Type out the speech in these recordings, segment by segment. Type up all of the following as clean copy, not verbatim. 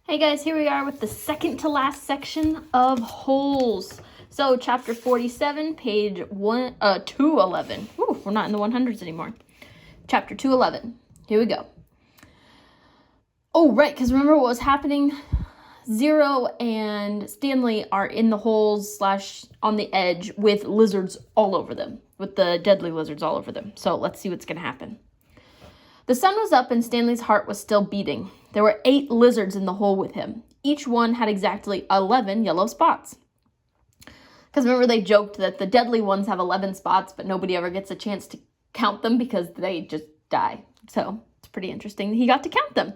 Hey guys, here we are with the second to last section of holes. So chapter 47, page 211. Ooh, we're not in the 100s anymore. Chapter 211. Here we go. Oh, right, because remember what was happening? Zero and Stanley are in the holes / on the edge with lizards all over them, with the deadly lizards all over them. So let's see what's going to happen. The sun was up and Stanley's heart was still beating. There were 8 lizards in the hole with him. Each one had exactly 11 yellow spots. Because remember they joked that the deadly ones have 11 spots, but nobody ever gets a chance to count them because they just die. So it's pretty interesting. He got to count them.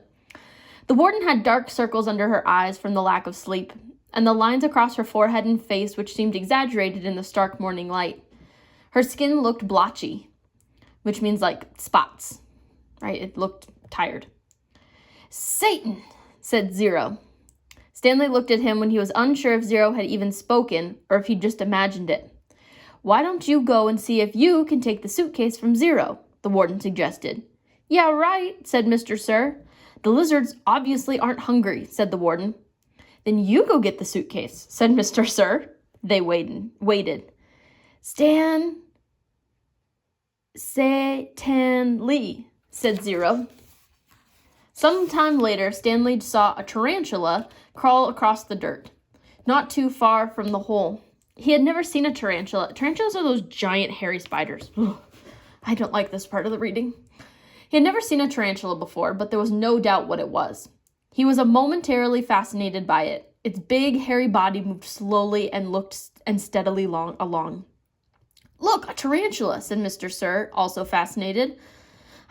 The warden had dark circles under her eyes from the lack of sleep, and the lines across her forehead and face which seemed exaggerated in the stark morning light. Her skin looked blotchy, which means like spots. Right? It looked tired. Satan, said Zero. Stanley looked at him when he was unsure if Zero had even spoken or if he'd just imagined it. Why don't you go and see if you can take the suitcase from Zero, the warden suggested. Yeah, right, said Mr. Sir. The lizards obviously aren't hungry, said the warden. Then you go get the suitcase, said Mr. Sir. They waited. Stanley, said Zero. Sometime later, Stanley saw a tarantula crawl across the dirt, not too far from the hole. He had never seen a tarantula. Tarantulas are those giant hairy spiders. Ugh, I don't like this part of the reading. He had never seen a tarantula before, but there was no doubt what it was. He was momentarily fascinated by it. Its big, hairy body moved slowly and steadily along. Look, a tarantula, said Mr. Sir, also fascinated.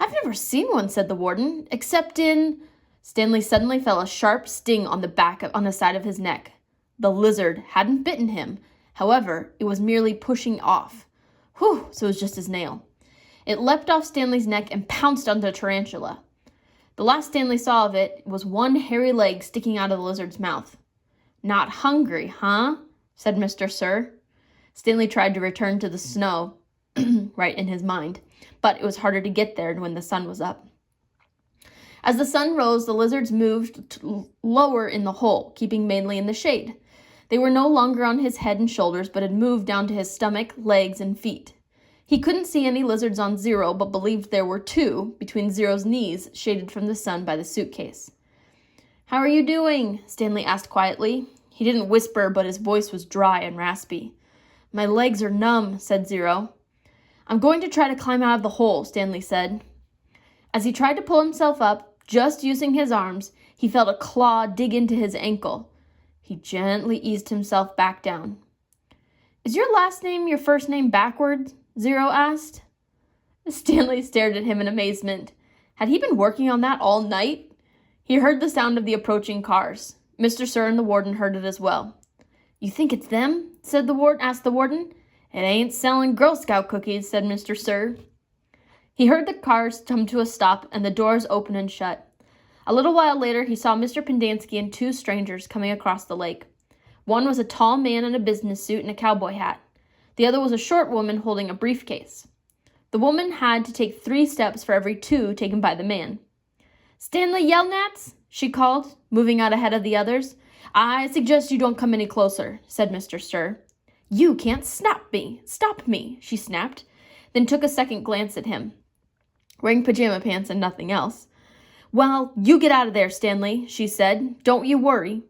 I've never seen one, said the warden, except in... Stanley suddenly felt a sharp sting on the side of his neck. The lizard hadn't bitten him. However, it was merely pushing off. Whew, so it was just his nail. It leapt off Stanley's neck and pounced on the tarantula. The last Stanley saw of it was one hairy leg sticking out of the lizard's mouth. Not hungry, huh? Said Mr. Sir. Stanley tried to return to the snow, right in his mind, but it was harder to get there when the sun was up. As the sun rose, the lizards moved lower in the hole, keeping mainly in the shade. They were no longer on his head and shoulders, but had moved down to his stomach, legs, and feet. He couldn't see any lizards on Zero, but believed there were 2 between Zero's knees, shaded from the sun by the suitcase. How are you doing? Stanley asked quietly. He didn't whisper, but his voice was dry and raspy. My legs are numb, said Zero. I'm going to try to climb out of the hole, Stanley said. As he tried to pull himself up, just using his arms, he felt a claw dig into his ankle. He gently eased himself back down. Is your last name your first name backwards? Zero asked. Stanley stared at him in amazement. Had he been working on that all night? He heard the sound of the approaching cars. Mr. Sir and the warden heard it as well. You think it's them? Asked the warden. It ain't selling Girl Scout cookies, said Mr. Sir. He heard the cars come to a stop and the doors open and shut. A little while later, he saw Mr. Pendanski and 2 strangers coming across the lake. One was a tall man in a business suit and a cowboy hat. The other was a short woman holding a briefcase. The woman had to take 3 steps for every 2 taken by the man. Stanley Yelnats, she called, moving out ahead of the others. I suggest you don't come any closer, said Mr. Sir. You can't stop me, she snapped, then took a second glance at him. Wearing pajama pants and nothing else. Well, you get out of there, Stanley, she said. Don't you worry.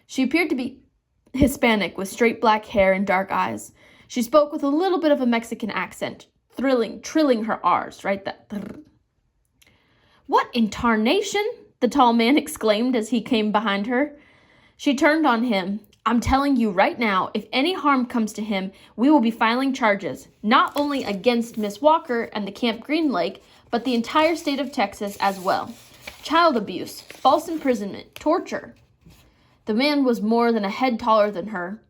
She appeared to be Hispanic with straight black hair and dark eyes. She spoke with a little bit of a Mexican accent, trilling her R's, right? What in tarnation? The tall man exclaimed as he came behind her. She turned on him. I'm telling you right now, if any harm comes to him, we will be filing charges, not only against Miss Walker and the Camp Green Lake, but the entire state of Texas as well. Child abuse, false imprisonment, torture. The man was more than a head taller than her,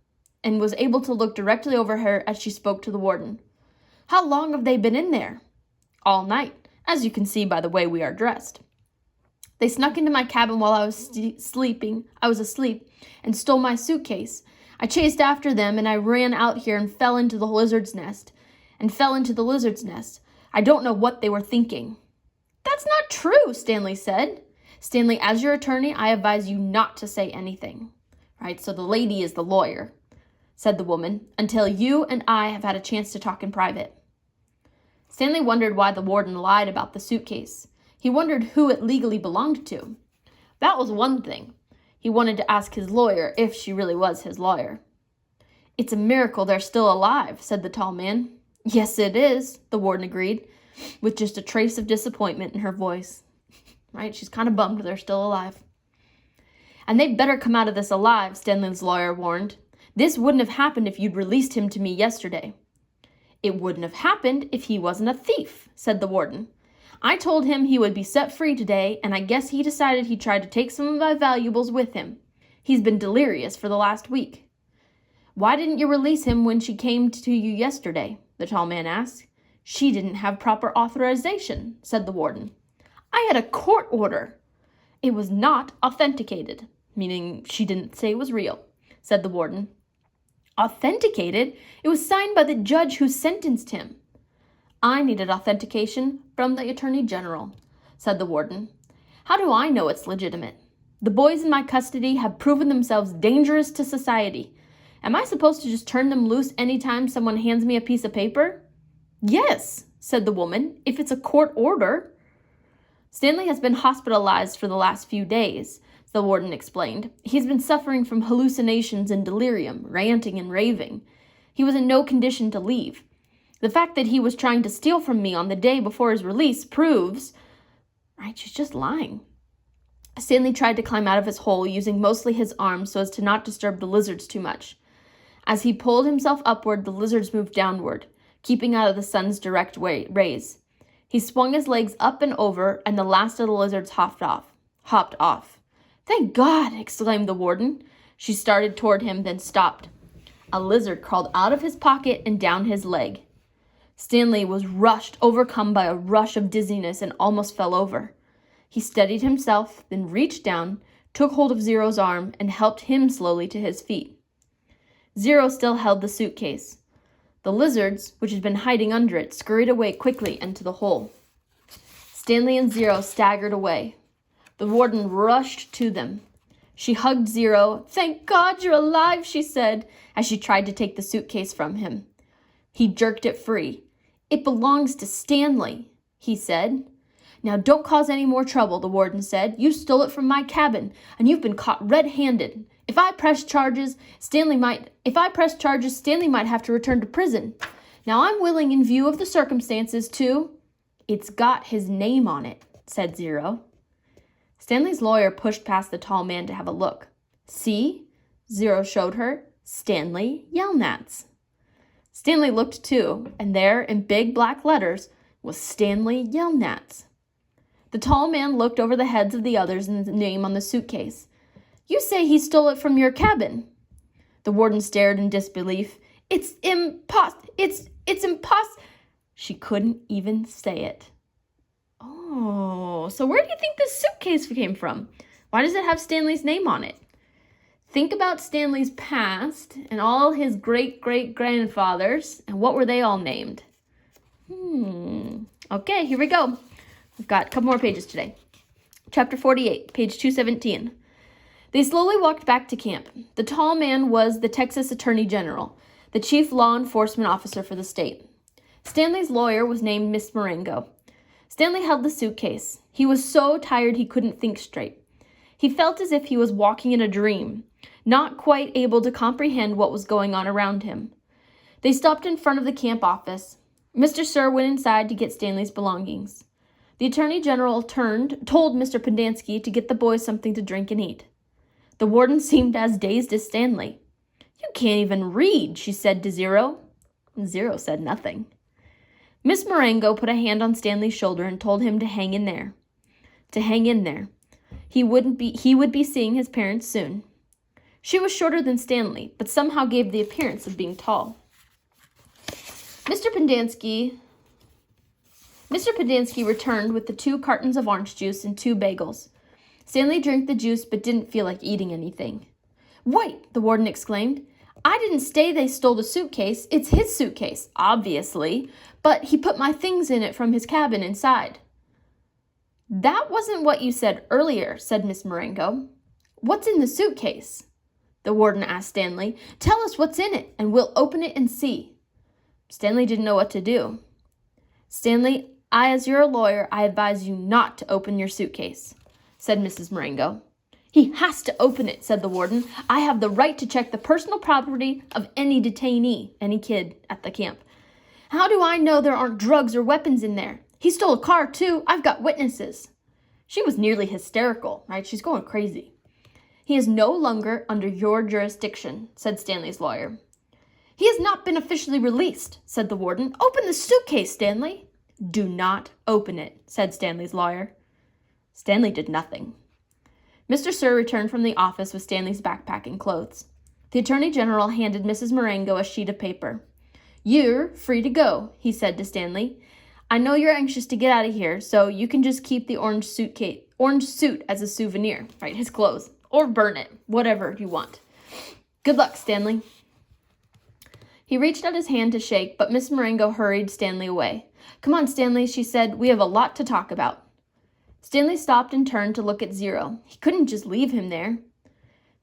and was able to look directly over her as she spoke to the warden. How long have they been in there? All night, as you can see by the way we are dressed. They snuck into my cabin while I was asleep, and stole my suitcase. I chased after them, and I ran out here and fell into the lizard's nest. I don't know what they were thinking. That's not true, Stanley said. Stanley, as your attorney, I advise you not to say anything. Right, so the lady is the lawyer, said the woman, until you and I have had a chance to talk in private. Stanley wondered why the warden lied about the suitcase. He wondered who it legally belonged to. That was one thing. He wanted to ask his lawyer if she really was his lawyer. It's a miracle they're still alive, said the tall man. Yes, it is, the warden agreed, with just a trace of disappointment in her voice. Right, she's kind of bummed they're still alive. And they'd better come out of this alive, Stanley's lawyer warned. This wouldn't have happened if you'd released him to me yesterday. It wouldn't have happened if he wasn't a thief, said the warden. I told him he would be set free today, and I guess he decided he tried to take some of my valuables with him. He's been delirious for the last week. Why didn't you release him when she came to you yesterday? The tall man asked. She didn't have proper authorization, said the warden. I had a court order. It was not authenticated, meaning she didn't say it was real, said the warden. Authenticated? It was signed by the judge who sentenced him. I needed authentication from the Attorney General, said the warden. How do I know it's legitimate? The boys in my custody have proven themselves dangerous to society. Am I supposed to just turn them loose anytime someone hands me a piece of paper? Yes, said the woman, if it's a court order. Stanley has been hospitalized for the last few days, the warden explained. He's been suffering from hallucinations and delirium, ranting and raving. He was in no condition to leave. The fact that he was trying to steal from me on the day before his release proves... Right, she's just lying. Stanley tried to climb out of his hole using mostly his arms so as to not disturb the lizards too much. As he pulled himself upward, the lizards moved downward, keeping out of the sun's direct rays. He swung his legs up and over, and the last of the lizards hopped off. Thank God, exclaimed the warden. She started toward him, then stopped. A lizard crawled out of his pocket and down his leg. Stanley was overcome by a rush of dizziness, and almost fell over. He steadied himself, then reached down, took hold of Zero's arm, and helped him slowly to his feet. Zero still held the suitcase. The lizards, which had been hiding under it, scurried away quickly into the hole. Stanley and Zero staggered away. The warden rushed to them. She hugged Zero. Thank God you're alive, she said, as she tried to take the suitcase from him. He jerked it free. It belongs to Stanley, he said. Now don't cause any more trouble, the warden said. You stole it from my cabin, and you've been caught red-handed. If I press charges, Stanley might have to return to prison. Now I'm willing, in view of the circumstances, to... It's got his name on it, said Zero. Stanley's lawyer pushed past the tall man to have a look. See? Zero showed her. Stanley Yelnats. Stanley looked too, and there, in big black letters, was Stanley Yelnats. The tall man looked over the heads of the others and the name on the suitcase. You say he stole it from your cabin. The warden stared in disbelief. It's She couldn't even say it. Oh, so where do you think this suitcase came from? Why does it have Stanley's name on it? Think about Stanley's past and all his great-great-grandfathers, and what were they all named? Okay, here we go. We've got a couple more pages today. Chapter 48, page 217. They slowly walked back to camp. The tall man was the Texas Attorney General, the chief law enforcement officer for the state. Stanley's lawyer was named Miss Marengo. Stanley held the suitcase. He was so tired he couldn't think straight. He felt as if he was walking in a dream, not quite able to comprehend what was going on around him. They stopped in front of the camp office. Mr. Sir went inside to get Stanley's belongings. The Attorney General told Mr. Pendanski to get the boys something to drink and eat. The warden seemed as dazed as Stanley. You can't even read, she said to Zero. Zero said nothing. Miss Marengo put a hand on Stanley's shoulder and told him to hang in there. He would be seeing his parents soon. She was shorter than Stanley, but somehow gave the appearance of being tall. Mr. Pendanski returned with the 2 cartons of orange juice and 2 bagels. Stanley drank the juice but didn't feel like eating anything. Wait, the warden exclaimed. I didn't say they stole the suitcase. It's his suitcase, obviously, but he put my things in it from his cabin inside. That wasn't what you said earlier, said Miss Marengo. What's in the suitcase? The warden asked Stanley. Tell us what's in it, and we'll open it and see. Stanley didn't know what to do. Stanley, as you're a lawyer, I advise you not to open your suitcase, said Mrs. Marengo. He has to open it, said the warden. I have the right to check the personal property of any detainee, any kid at the camp. How do I know there aren't drugs or weapons in there? He stole a car, too. I've got witnesses. She was nearly hysterical, right? She's going crazy. He is no longer under your jurisdiction, said Stanley's lawyer. He has not been officially released, said the warden. Open the suitcase, Stanley. Do not open it, said Stanley's lawyer. Stanley did nothing. Mr. Sir returned from the office with Stanley's backpack and clothes. The Attorney General handed Mrs. Marengo a sheet of paper. You're free to go, he said to Stanley. I know you're anxious to get out of here, so you can just keep the orange suit as a souvenir, right? His clothes, or burn it, whatever you want. Good luck, Stanley. He reached out his hand to shake, but Miss Marengo hurried Stanley away. Come on, Stanley, she said. We have a lot to talk about. Stanley stopped and turned to look at Zero. He couldn't just leave him there.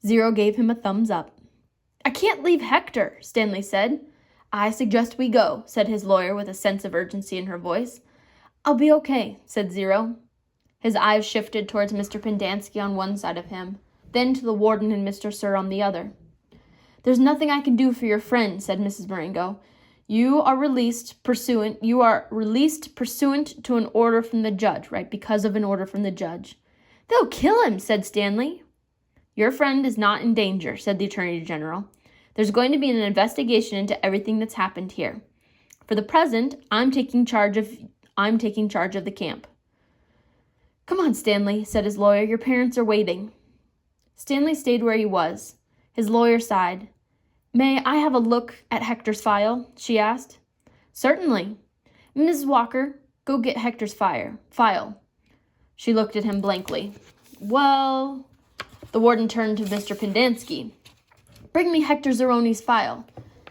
Zero gave him a thumbs up. I can't leave Hector, Stanley said. I suggest we go, said his lawyer with a sense of urgency in her voice. I'll be okay, said Zero. His eyes shifted towards Mr. Pendanski on one side of him, then to the warden and Mr. Sir on the other. There's nothing I can do for your friend, said Mrs. Marengo. You are released pursuant to an order from the judge, right? Because of an order from the judge. They'll kill him, said Stanley. Your friend is not in danger, said the Attorney General. There's going to be an investigation into everything that's happened here. For the present, I'm taking charge of the camp. Come on, Stanley, said his lawyer. Your parents are waiting. Stanley stayed where he was. His lawyer sighed. May I have a look at Hector's file? She asked. Certainly. Mrs. Walker, go get Hector's file. She looked at him blankly. Well, the warden turned to Mr. Pendanski. Bring me Hector Zeroni's file.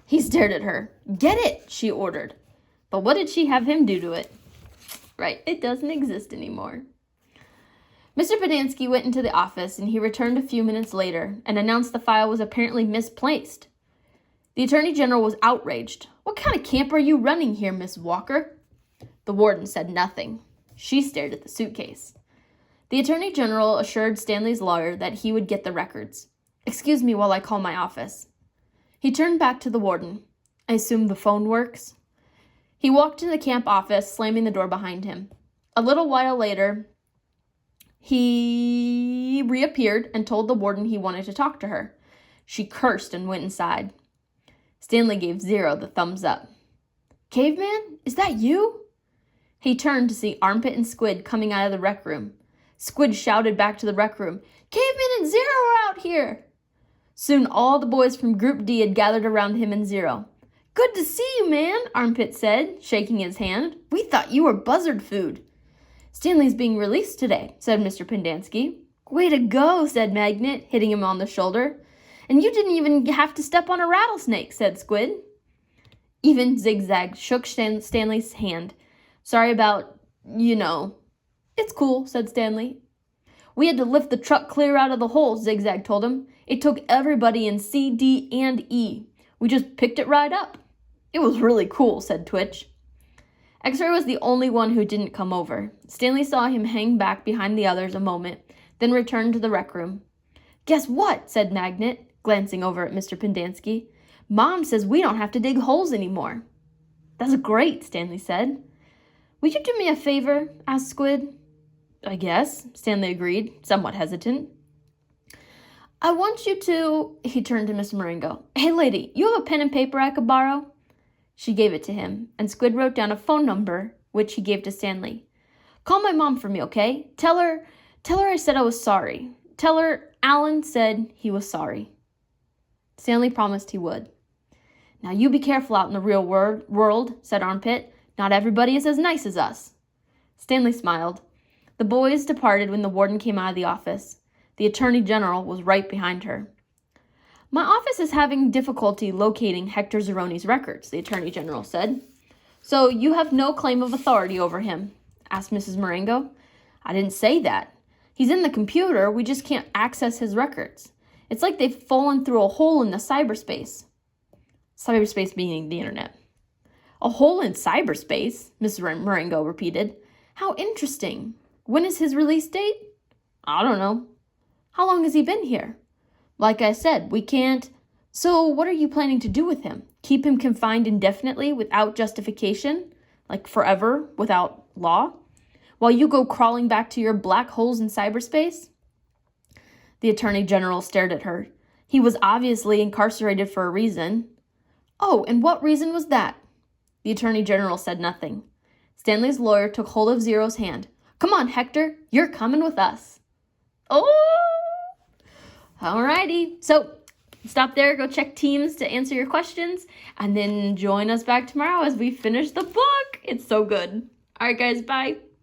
He stared at her. Get it, she ordered. But what did she have him do to it? Right, it doesn't exist anymore. Mr. Pendanski went into the office, and he returned a few minutes later and announced the file was apparently misplaced. The Attorney General was outraged. What kind of camp are you running here, Miss Walker? The warden said nothing. She stared at the suitcase. The Attorney General assured Stanley's lawyer that he would get the records. Excuse me while I call my office. He turned back to the warden. I assume the phone works? He walked into the camp office, slamming the door behind him. A little while later, he reappeared and told the warden he wanted to talk to her. She cursed and went inside. Stanley gave Zero the thumbs up. Caveman, is that you? He turned to see Armpit and Squid coming out of the rec room. Squid shouted back to the rec room, Caveman and Zero are out here! Soon all the boys from Group D had gathered around him and Zero. Good to see you, man, Armpit said, shaking his hand. We thought you were buzzard food. Stanley's being released today, said Mr. Pendanski. Way to go, said Magnet, hitting him on the shoulder. And you didn't even have to step on a rattlesnake, said Squid. Even Zigzag shook Stanley's hand. Sorry about, It's cool, said Stanley. We had to lift the truck clear out of the hole, Zigzag told him. It took everybody in C, D, and E. We just picked it right up. It was really cool, said Twitch. X-Ray was the only one who didn't come over. Stanley saw him hang back behind the others a moment, then returned to the rec room. Guess what, said Magnet, glancing over at Mr. Pendanski. Mom says we don't have to dig holes anymore. That's great, Stanley said. Will you do me a favor? Asked Squid. I guess, Stanley agreed, somewhat hesitant. I want you to... He turned to Miss Marengo. Hey, lady, you have a pen and paper I could borrow? She gave it to him, and Squid wrote down a phone number, which he gave to Stanley. Call my mom for me, okay? Tell her I said I was sorry. Tell her Alan said he was sorry. Stanley promised he would. Now you be careful out in the real world, said Armpit. Not everybody is as nice as us. Stanley smiled. The boys departed when the warden came out of the office. The Attorney General was right behind her. My office is having difficulty locating Hector Zeroni's records, the Attorney General said. So you have no claim of authority over him? Asked Mrs. Marengo. I didn't say that. He's in the computer, we just can't access his records. It's like they've fallen through a hole in the cyberspace. Cyberspace meaning the internet. A hole in cyberspace, Miss Marengo repeated. How interesting. When is his release date? I don't know. How long has he been here? Like I said, we can't. So what are you planning to do with him? Keep him confined indefinitely without justification? Like forever without law? While you go crawling back to your black holes in cyberspace? The Attorney General stared at her. He was obviously incarcerated for a reason. Oh, and what reason was that? The Attorney General said nothing. Stanley's lawyer took hold of Zero's hand. Come on, Hector, you're coming with us. Oh! Alrighty. So, stop there, go check Teams to answer your questions, and then join us back tomorrow as we finish the book. It's so good. Alright, guys, bye.